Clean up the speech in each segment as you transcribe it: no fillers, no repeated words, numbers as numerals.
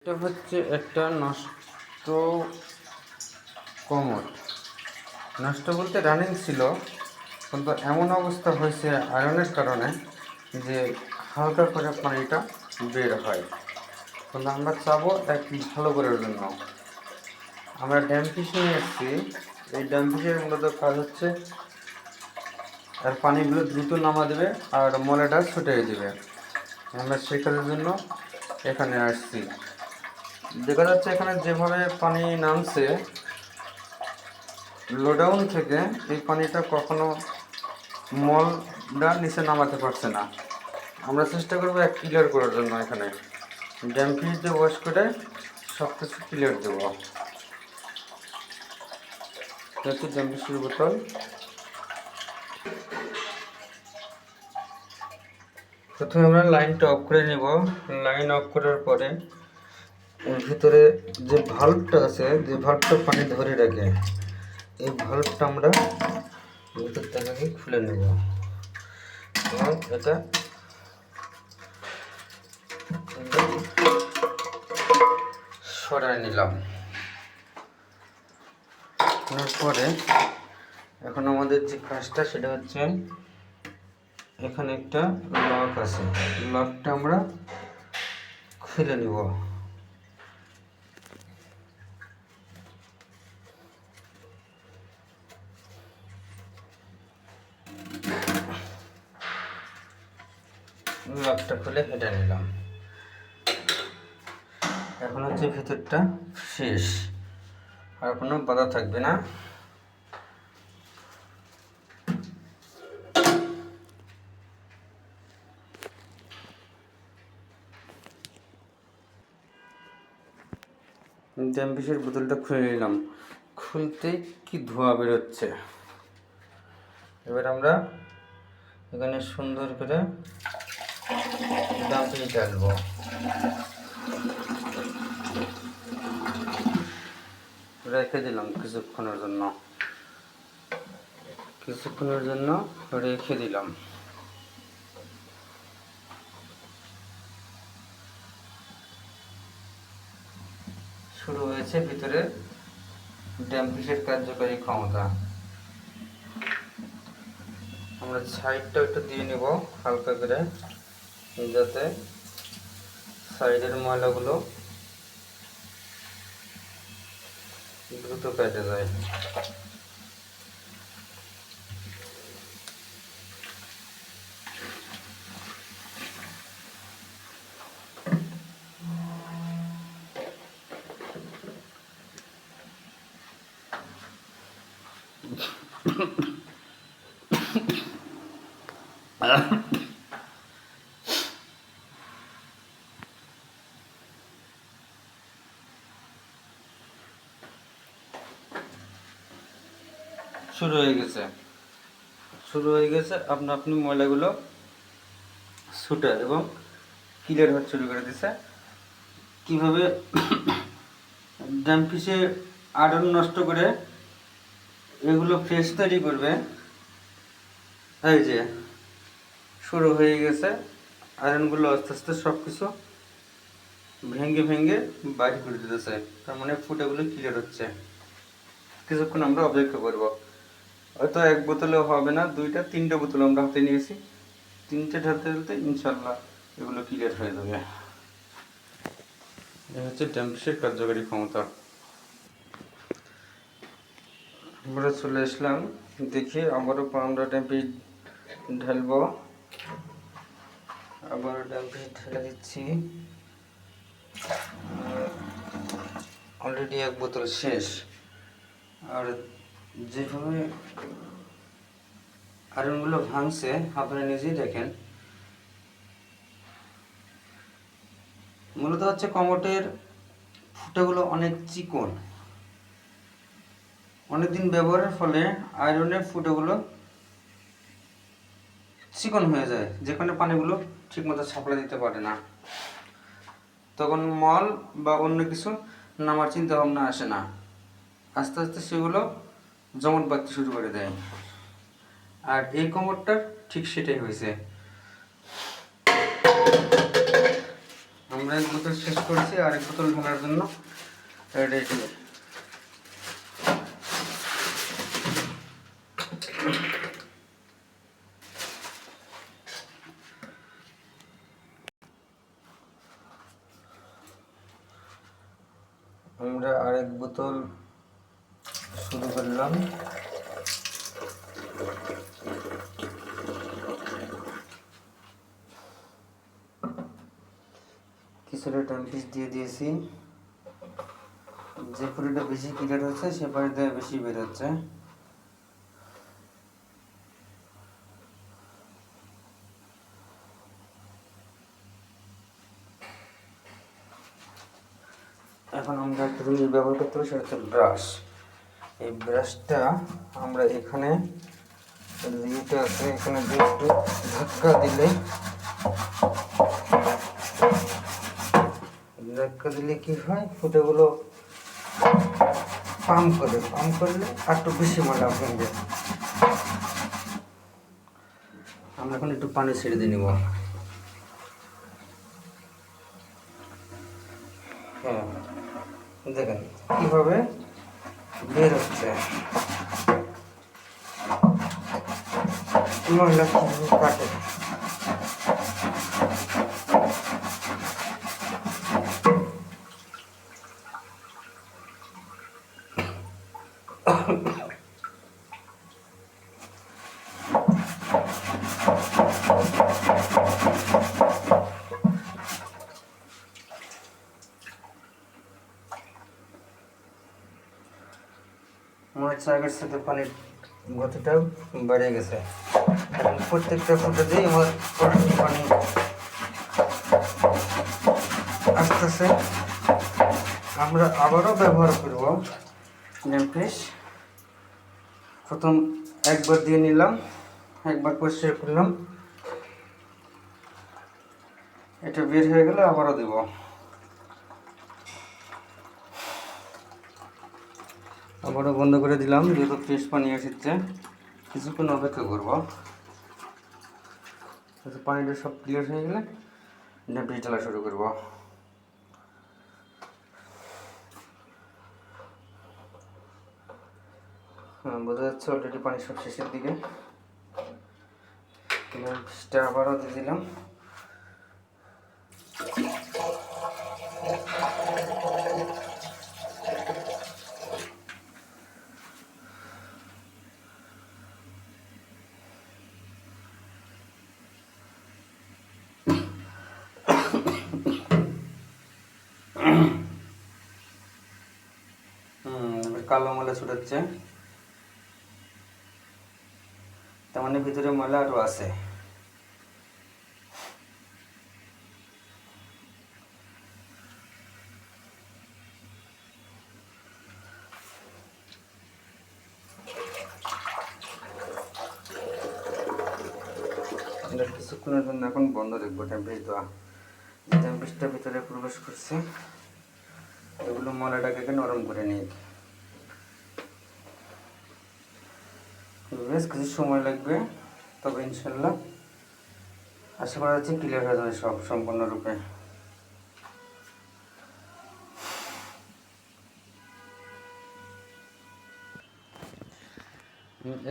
এটা হচ্ছে একটা নষ্ট কমোড। নষ্ট বলতে রানিং ছিল, কিন্তু এমন অবস্থা হয়েছে আয়রনের কারণে যে হালকা করে পানিটা বের হয়। কিন্তু আমরা চাবো এক ভালো করার জন্য আমরা ড্যাম ফিশ নিয়ে এসেছি। এই ড্যাম ফিশের মূলত কাজ হচ্ছে আর পানিগুলো দ্রুত নামা দেবে আর ময়লাটা ছুটিয়ে দেবে। আমরা সেই কাজের জন্য এখানে আসছি। দেখা যাচ্ছে এখানে যেভাবে পানি নামছে লোডাউন থেকে, এই পানিটা কখনো মলটা নিচে নামাতে পারছে না। আমরা চেষ্টা করবো এক ক্লিয়ার করার জন্য এখানে ড্যাম ফিশ দিয়ে ওয়াশ করে সব কিছু ক্লিয়ার দেবো। হচ্ছে ড্যাম ফিশের বোতল। প্রথমে আমরা লাইনটা অফ করে নেব। লাইন অফ করার পরে এর ভিতরে যে ভাল্বটা আছে, যে ভাল্বটা পানি ধরে রাখে, এই ভাল্বটা আমরা ভিতর থেকে খুলে নেব এবং এটা সরাই নিলাম। পরে এখন আমাদের যে কাজটা সেটা হচ্ছে এখানে একটা লক আছে, লকটা আমরা খুলে নিব। লকটা খুলে কেটে নিলাম। এখন হচ্ছে ভিতরটা শেষ, আর কোনো বাধা থাকবে না। ড্যাম ফিশের বোতলটা খুলে নিলাম। খুলতে কি ধোঁয়া বেরোচ্ছে। এবার আমরা এখানে সুন্দর করে ড্যাম ফিশ ঢালবো। রেখে দিলাম কিছুক্ষণের জন্য রেখে দিলাম। শুরু হয়েছে ভিতরে ড্যাম ফিশের কার্যকারী ক্ষমতা। আমরা সাইডটা একটু দিয়ে নেব হালকা করে, যাতে সাইডের ময়লাগুলো দ্রুত কেটে যায়। শুরু হয়ে গেছে আপনা আপনি ময়লাগুলো ছুটে এবং ক্লিয়ার হতে শুরু করে দিছে। কীভাবে ড্যাম ফিশে আয়রন নষ্ট করে এগুলো ফ্রেশ তৈরি করবে, এই যে শুরু হয়ে গেছে। আয়রনগুলো আস্তে আস্তে সব কিছু ভেঙে ভেঙে বাইরে করে দিতেছে, তার মানে ফুটাগুলো ক্লিয়ার হচ্ছে। কিছুক্ষণ আমরা অপেক্ষা করব। হয়তো এক বোতলেও হবে না, দুইটা তিনটা বোতল আমরা হাতে নিয়েছি। তিনটে ঢালতে ঢালতে ইনশাল্লাহ এগুলো ক্লিয়ার হয়ে যাবে। এটা হচ্ছে ড্যাম ফিশের কার্যকারী ক্ষমতা। আমরা চলে আসলাম, দেখি আবারও আমরা ড্যাম ফিশ ঢালবো। আবার ড্যাম ফিশ ঢেলে দিচ্ছি। অলরেডি এক বোতল শেষ। আর যেভাবে আয়রনগুলো ভাঙছে আপনারা নিজেই দেখেন। মূলত হচ্ছে কমোটের ফুটাগুলো অনেক চিকন, অনেকদিন ব্যবহারের ফলে আয়রনের ফুটাগুলো চিকন হয়ে যায়, যেখানে পানিগুলো ঠিকমতো সাপ্লাই দিতে পারে না। তখন মল বা অন্য কিছু নামার চিন্তা ভাবনা আসে না, আস্তে আস্তে সেগুলো জমট বাঁধতে শুরু করে দেয়। আর এই কমোডটার ঠিক সেটাই হয়েছে। আমরা এক বোতল শেষ করছি, আর এক বোতল ঢালার জন্য রেডি। আমরা আরেক বোতল শুরু করলাম। কিছুটা টাম্পিস দিয়ে দিয়েছি, যে পুরিটা বেশি ক্লিয়ার হচ্ছে সে পানিতে বেশি বের হচ্ছে। এখন আমরা একটা জিনিস ব্যবহার করতে হবে, সেটা হচ্ছে ব্রাশ। এই ব্রাশটা আমরা এখানে যেটা আছে এখানে দিয়ে একটু ধাক্কা দিলে কি হয়, ফুটেগুলো পাম্প করলে আর একটু বেশি ময়লা কমবে। আমরা এখন একটু পানি ছেড়ে দিয়ে নিব। হ্যাঁ, দেখেন কিভাবে বের হচ্ছে, ময়লা কাটে। মনে হচ্ছে আগের সাথে পানির গতিটা বেড়ে গেছে। এখন প্রত্যেকটা ফুটে দিয়ে আমার পানি আসতেছে। আমরা আবারও ব্যবহার করব ড্যাম্পিশ। প্রথম একবার দিয়ে নিলাম, একবার পরিষ্কার করলাম, এটা বের হয়ে গেলে আবারও দেব। আবারও বন্ধ করে দিলাম, যেহেতু ফ্রেশ পানি এসেছে। কিছুক্ষণ অপেক্ষা করবো, পানিটা সব ক্লিয়ার হয়ে গেলে ড্যাম্পিশ ঢালা শুরু করব। হ্যাঁ, বোঝা যাচ্ছে অলরেডি পানি সব শেষের দিকে। ড্যাম্পিশটা আবারও দিয়ে দিলাম। কালো ময়লা ছুটাচ্ছে, তার মানে ভিতরে ময়লা আরো আছে। আমরা কিছুক্ষণের জন্য এখন বন্ধ রাখবো ড্যাম্পিশ দেওয়া। ড্যাম্পিশটা ভিতরে প্রবেশ করছে, এগুলো ময়লাটাকে নরম করে নিই। বেশ কিছু সময় লাগবে, তবে ইনশাল্লাহ আশা করা যাচ্ছে ক্লিয়ার হয়ে যাবে সব সম্পূর্ণরূপে।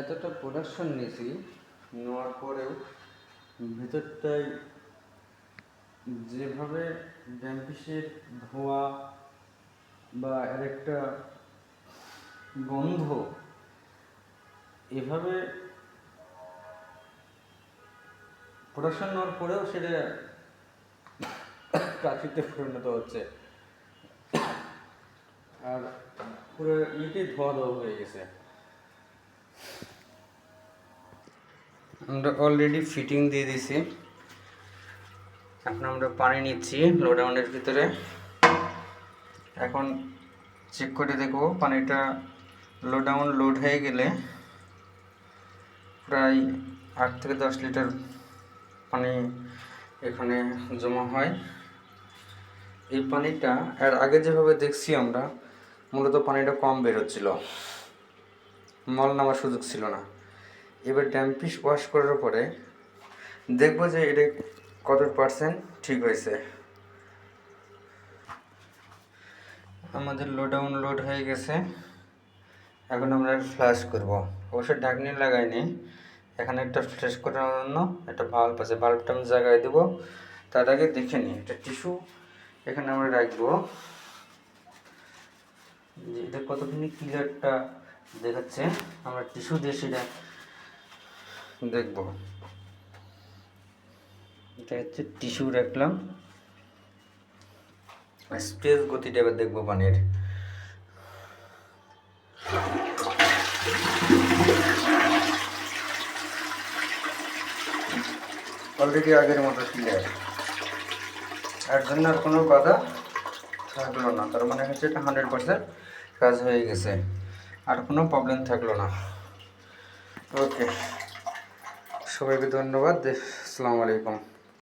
এতটা প্রোডাকশন নিয়েছি, নেওয়ার পরেও ভিতরটায় যেভাবে ড্যাম্পিশের ধোঁয়া বা এর একটা গন্ধ, এভাবে প্রোডাকশন নেওয়ার পরেও সেটা প্রাকৃতিতে পরিণত হচ্ছে, আর পুরো ইটে ধোয়া ধোয়া হয়ে গেছে। আমরা অলরেডি ফিটিং দিয়ে দিছি। এখন আমরা পানি নিচ্ছি লোডাউনের ভিতরে। এখন চেক করে দেখবো পানিটা লোডাউন লোড হয়ে গেলে প্রায় 8 থেকে 10 লিটার পানি এখানে জমা হয়। এই পানিটা এর আগে যেভাবে দেখছি আমরা, মূলত পানিটা কম বেরোচ্ছিল, মল নামার সুযোগ ছিল না। এবার ড্যাম্পিশ ওয়াশ করার পরে দেখবো যে এটা কত % ঠিক হয়েছে। আমাদের লোড হয়ে গেছে। এখন আমরা ফ্ল্যাশ করব। অবশ্যই ঢাকনি লাগাইনি, এখানে একটা ফ্ল্যাশ করার জন্য একটা বাল্ব আছে, বাল্বটা আমি জায়গায় দেবো। তার আগে দেখে নিই, একটা টিস্যু এখানে আমরা রাখবো, যে এটা কতখানি ক্লিয়ারটা দেখাচ্ছে। আমরা টিস্যু দিয়ে সেটা দেখবো। এটা হচ্ছে টিস্যু রাখলাম, স্পেস গতিটা এবার দেখবো পানির। অলরেডি আগের মতো ক্লিয়ার, এর জন্য আর কোনো বাধা থাকলো না। তার মানে হচ্ছে এটা 100% কাজ হয়ে গেছে, আর কোনো প্রবলেম থাকলো না। ওকে, সবাইকে ধন্যবাদ। আসসালামু আলাইকুম।